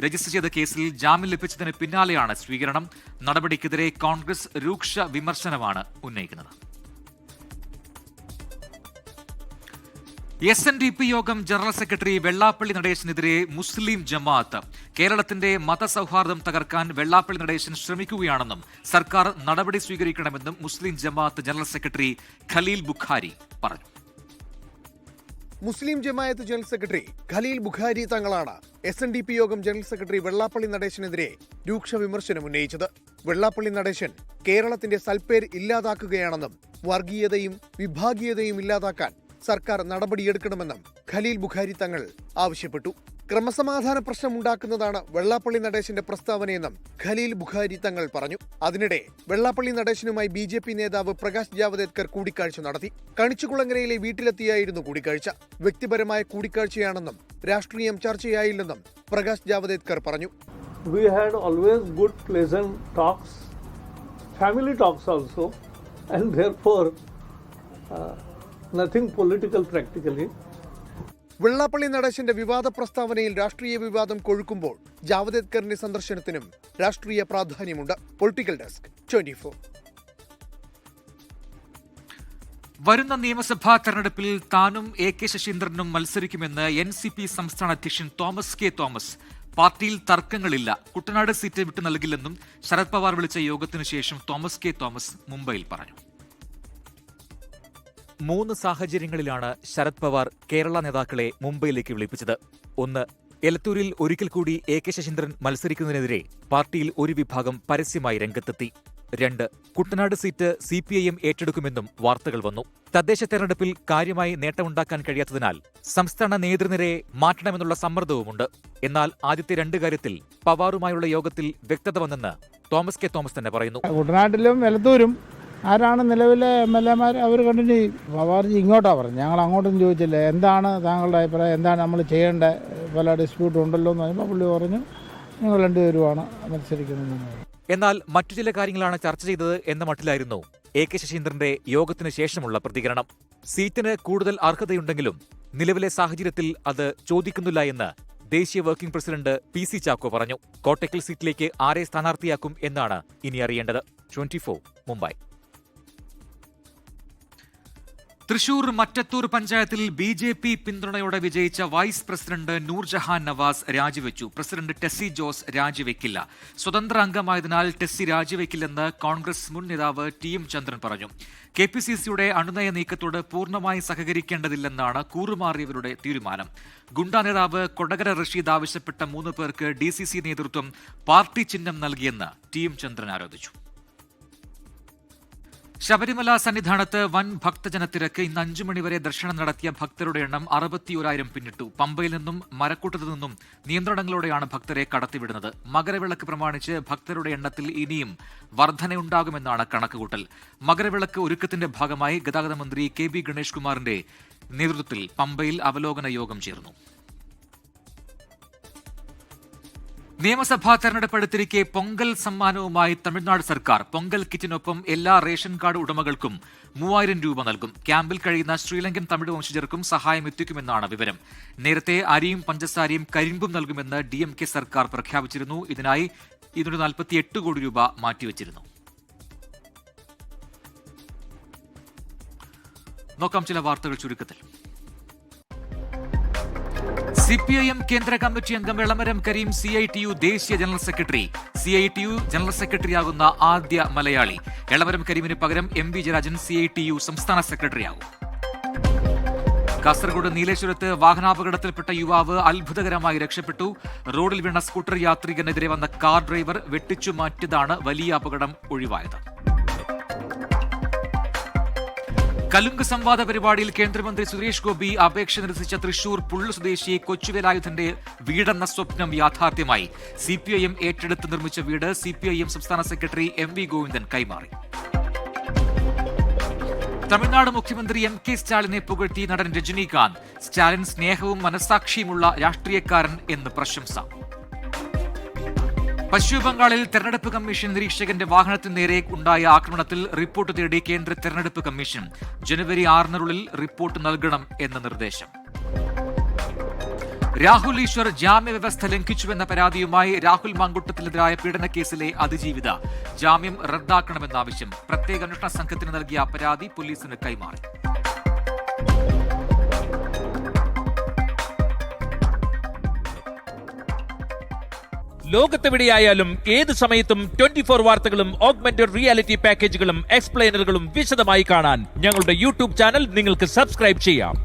Speaker 1: രജിസ്റ്റർ ചെയ്ത കേസിൽ ജാമ്യം ലഭിച്ചതിന് പിന്നാലെയാണ് സ്വീകരണം. നടപടിക്കെതിരെ കോൺഗ്രസ് രൂക്ഷ വിമർശനമാണ് ഉന്നയിക്കുന്നത്. SNDP യോഗം ജനറൽ സെക്രട്ടറി വെള്ളാപ്പള്ളി നടേശനെതിരെ മുസ്ലിം ജമാഅത്ത്. കേരളത്തിന്റെ മതസൗഹാർദ്ദം തകർക്കാൻ വെള്ളാപ്പള്ളി നടേശൻ ശ്രമിക്കുകയാണെന്നും സർക്കാർ നടപടി സ്വീകരിക്കണമെന്നും മുസ്ലിം ജമാഅത്ത് ജനറൽ സെക്രട്ടറി ഖലീൽ ബുഖാരി പറഞ്ഞു.
Speaker 17: മുസ്ലിം ജമാഅത്ത് ജനറൽ സെക്രട്ടറി ഖലീൽ ബുഖാരി തങ്ങളാണ് SNDP യോഗം ജനറൽ സെക്രട്ടറി വെള്ളാപ്പള്ളി നടേശനെതിരെ രൂക്ഷ വിമർശനം ഉന്നയിച്ചത്. വെള്ളാപ്പള്ളി നടേശൻ കേരളത്തിന്റെ സൽപ്പേര് ഇല്ലാതാക്കുകയാണെന്നും വർഗീയതയും വിഭാഗീയതയും ഇല്ലാതാക്കാൻ സർക്കാർ നടപടിയെടുക്കണമെന്നും ഖലീൽ ബുഖാരി തങ്ങൾ ആവശ്യപ്പെട്ടു. ക്രമസമാധാന പ്രശ്നമുണ്ടാക്കുന്നതാണ് വെള്ളാപ്പള്ളി നടേശന്റെ പ്രസ്താവനയെന്നും ഖലീൽ ബുഖാരി തങ്ങൾ പറഞ്ഞു. അതിനിടെ വെള്ളാപ്പള്ളി നടേശനുമായി BJP നേതാവ് പ്രകാശ് ജാവദേക്കർ കൂടിക്കാഴ്ച നടത്തി. കണിച്ചുകുളങ്ങരയിലെ വീട്ടിലെത്തിയായിരുന്നു കൂടിക്കാഴ്ച. വ്യക്തിപരമായ കൂടിക്കാഴ്ചയാണെന്നും രാഷ്ട്രീയം ചർച്ചയായില്ലെന്നും പ്രകാശ് ജാവദേക്കർ പറഞ്ഞു.
Speaker 18: We had always good pleasant talks, family talks also, and therefore nothing political practically.
Speaker 17: Vellappally നടേശന്റെ വിവാദ പ്രസ്താവനയിൽ രാഷ്ട്രീയ വിവാദം കൊഴുക്കുമ്പോൾ ജാവദേക്കറിന്റെ സന്ദർശനത്തിനും രാഷ്ട്രീയ പ്രാധാന്യമുണ്ട്. Political desk 24.
Speaker 1: വരുന്ന നിയമസഭാ തെരഞ്ഞെടുപ്പിൽ താനും AK ശശീന്ദ്രനും മത്സരിക്കുമെന്ന് NCP സംസ്ഥാന അധ്യക്ഷൻ തോമസ് കെ തോമസ്. പാർട്ടിയിൽ തർക്കങ്ങളില്ല, കുട്ടനാട് സീറ്റ് വിട്ടു നൽകില്ലെന്നും ശരത് പവാർ വിളിച്ച യോഗത്തിനു ശേഷം തോമസ് കെ തോമസ് മുംബൈയിൽ പറഞ്ഞു. 3 സാഹചര്യങ്ങളിലാണ് ശരത് പവാർ കേരള നേതാക്കളെ മുംബൈയിലേക്ക് വിളിപ്പിച്ചത്. 1. എലത്തൂരിൽ ഒരിക്കൽ കൂടി AK ശശീന്ദ്രൻ മത്സരിക്കുന്നതിനെതിരെ പാർട്ടിയിൽ ഒരു വിഭാഗം പരസ്യമായി രംഗത്തെത്തി. 2. കുട്ടനാട് സീറ്റ് CPIM ഏറ്റെടുക്കുമെന്നും വാർത്തകൾ വന്നു. തദ്ദേശ തെരഞ്ഞെടുപ്പിൽ കാര്യമായി നേട്ടമുണ്ടാക്കാൻ കഴിയാത്തതിനാൽ സംസ്ഥാന നേതൃനിരയെ മാറ്റണമെന്നുള്ള സമ്മർദ്ദവുമുണ്ട്. എന്നാൽ ആദ്യത്തെ 2 കാര്യത്തിൽ പവാറുമായുള്ള യോഗത്തിൽ വ്യക്തത വന്നെന്ന് തോമസ് കെ തോമസ് തന്നെ പറയുന്നു.
Speaker 19: കുട്ടനാട്ടിലും എലത്തൂരും ആരാണ് നിലവിലെ MLA-മാർ, അവർ കണ്ടിന്യൂ ചെയ്യും. പവാർജി ഇങ്ങോട്ടാണ് പറഞ്ഞു, ഞങ്ങൾ അങ്ങോട്ടൊന്നും ചോദിച്ചില്ല. എന്താണ് താങ്കളുടെ അഭിപ്രായം, എന്താണ് നമ്മൾ ചെയ്യേണ്ടത്, പല ഡിസ്പ്യൂട്ടും ഉണ്ടല്ലോ എന്ന് പറയുമ്പോൾ പുള്ളി പറഞ്ഞു ഞങ്ങൾ 2 പേരുമാണ് മത്സരിക്കുന്നത്.
Speaker 1: എന്നാൽ മറ്റു ചില കാര്യങ്ങളാണ് ചർച്ച ചെയ്തത് എന്ന മട്ടിലായിരുന്നു AK ശശീന്ദ്രന്റെ യോഗത്തിനു ശേഷമുള്ള പ്രതികരണം. സീറ്റിന് കൂടുതൽ അർഹതയുണ്ടെങ്കിലും നിലവിലെ സാഹചര്യത്തിൽ അത് ചോദിക്കുന്നില്ല എന്ന് ദേശീയ വർക്കിംഗ് പ്രസിഡന്റ് PC ചാക്കോ പറഞ്ഞു. കോട്ടക്കൽ സീറ്റിലേക്ക് ആരെ സ്ഥാനാർത്ഥിയാക്കും എന്നാണ് ഇനി അറിയേണ്ടത്. 24 മുംബൈ. തൃശൂർ മറ്റത്തൂർ പഞ്ചായത്തിൽ BJP പിന്തുണയോടെ വിജയിച്ച വൈസ് പ്രസിഡന്റ് നൂർജഹാൻ നവാസ് രാജിവെച്ചു. പ്രസിഡന്റ് ടെസ്സി ജോസ് രാജിവെക്കില്ല. സ്വതന്ത്ര അംഗമായതിനാൽ ടെസ്സി രാജിവെക്കില്ലെന്ന് കോൺഗ്രസ് മുൻ നേതാവ് TM ചന്ദ്രൻ പറഞ്ഞു. KPCCയുടെ അണുനയ നീക്കത്തോട് പൂർണ്ണമായി സഹകരിക്കേണ്ടതില്ലെന്നാണ് കൂറുമാറിയവരുടെ തീരുമാനം. ഗുണ്ടാ നേതാവ് കൊടകര റഷീദ് ആവശ്യപ്പെട്ട 3 പേർക്ക് DCC നേതൃത്വം പാർട്ടി ചിഹ്നം നൽകിയെന്ന് TM ചന്ദ്രൻ ആരോപിച്ചു. ശബരിമല സന്നിധാനത്ത് വൻ ഭക്തജനത്തിരക്ക്. ഇന്ന് 5 മണിവരെ ദർശനം നടത്തിയ ഭക്തരുടെ എണ്ണം 61,000 പിന്നിട്ടു. പമ്പയിൽ നിന്നും മരക്കൂട്ടത്തു നിന്നും നിയന്ത്രണങ്ങളോടെയാണ് ഭക്തരെ കടത്തിവിടുന്നത്. മകരവിളക്ക് പ്രമാണിച്ച് ഭക്തരുടെ എണ്ണത്തിൽ ഇനിയും വർധനയുണ്ടാകുമെന്നാണ് കണക്കുകൂട്ടൽ. മകരവിളക്ക് ഒരുക്കത്തിന്റെ ഭാഗമായി ഗതാഗത മന്ത്രി KB ഗണേഷ് കുമാറിന്റെ നേതൃത്വത്തിൽ പമ്പയിൽ അവലോകന യോഗം ചേർന്നു. നിയമസഭാ തെരഞ്ഞെടുപ്പ് അടുത്തിരിക്കെ പൊങ്കൽ സമ്മാനവുമായി തമിഴ്നാട് സർക്കാർ. പൊങ്കൽ കിറ്റിനൊപ്പം എല്ലാ റേഷൻ കാർഡ് ഉടമകൾക്കും 3000 രൂപ നൽകും. ക്യാമ്പിൽ കഴിയുന്ന ശ്രീലങ്കൻ തമിഴ് വംശജർക്കും സഹായം എത്തിക്കുമെന്നാണ് വിവരം. നേരത്തെ അരിയും പഞ്ചസാരയും കരിമ്പും നൽകുമെന്ന് DMK സർക്കാർ പ്രഖ്യാപിച്ചിരുന്നു. ഇതിനായി 248 കോടി രൂപ മാറ്റിവെച്ചിരുന്നു. നോക്കാം ചില വാർത്തകൾ ചുരുക്കത്തിൽ. CPIM കേന്ദ്ര കമ്മിറ്റി അംഗം എളമരം കരീം CITU ദേശീയ ജനറൽ സെക്രട്ടറി. CITU ജനറൽ സെക്രട്ടറിയാകുന്ന ആദ്യ മലയാളി. എളമരം കരീമിന് പകരം MV ജയരാജൻ CITU സംസ്ഥാന സെക്രട്ടറിയാകും. കാസർഗോഡ് നീലേശ്വരത്ത് വാഹനാപകടത്തിൽപ്പെട്ട യുവാവ് അത്ഭുതകരമായി രക്ഷപ്പെട്ടു. റോഡിൽ വീണ സ്കൂട്ടർ യാത്രികനെതിരെ വന്ന കാർ ഡ്രൈവർ വെട്ടിച്ചു മാറ്റിയതാണ് വലിയ അപകടം ഒഴിവായത്. കലുങ്ക് സംവാദ പരിപാടിയിൽ കേന്ദ്രമന്ത്രി സുരേഷ് ഗോപി അപേക്ഷ നിരസിച്ച തൃശൂർ പുള്ളു സ്വദേശി കൊച്ചുവേലായുധന്റെ വീടെന്ന സ്വപ്നം യാഥാർത്ഥ്യമായി. CPIM ഏറ്റെടുത്ത് നിർമ്മിച്ച വീട് CPIM സംസ്ഥാന സെക്രട്ടറി MV ഗോവിന്ദൻ കൈമാറി. തമിഴ്നാട് മുഖ്യമന്ത്രി MK സ്റ്റാലിനെ പുകഴ്ത്തി നടൻ രജനീകാന്ത്. സ്റ്റാലിൻ സ്നേഹവും മനസ്സാക്ഷിയുമുള്ള രാഷ്ട്രീയക്കാരൻ എന്ന് പ്രശംസ. പശ്ചിമബംഗാളിൽ തെരഞ്ഞെടുപ്പ് കമ്മീഷൻ നിരീക്ഷകന്റെ വാഹനത്തിന് നേരെ ഉണ്ടായ ആക്രമണത്തിൽ റിപ്പോർട്ട് തേടി കേന്ദ്ര തെരഞ്ഞെടുപ്പ് കമ്മീഷൻ. ജനുവരി 6-നുള്ളിൽ റിപ്പോർട്ട് നൽകണം എന്ന നിർദ്ദേശം. രാഹുൽ ഈശ്വർ ജാമ്യവ്യവസ്ഥ ലംഘിച്ചുവെന്ന പരാതിയുമായി രാഹുൽ മാങ്കുട്ടത്തിനെതിരായ പീഡനക്കേസിലെ അതിജീവിത ജാമ്യം റദ്ദാക്കണമെന്ന ആവശ്യം. പ്രത്യേക അന്വേഷണ സംഘത്തിന് നൽകിയ പരാതി പോലീസിന് കൈമാറി.
Speaker 20: ലോകത്തെവിടെയായാലും ഏത് സമയത്തും 24 വാർത്തകളും ഓഗ്മെന്റഡ് റിയാലിറ്റി പാക്കേജുകളും എക്സ്പ്ലെയിനറുകളും വിശദമായി കാണാൻ ഞങ്ങളുടെ യൂട്യൂബ് ചാനൽ നിങ്ങൾക്ക് സബ്സ്ക്രൈബ് ചെയ്യാം.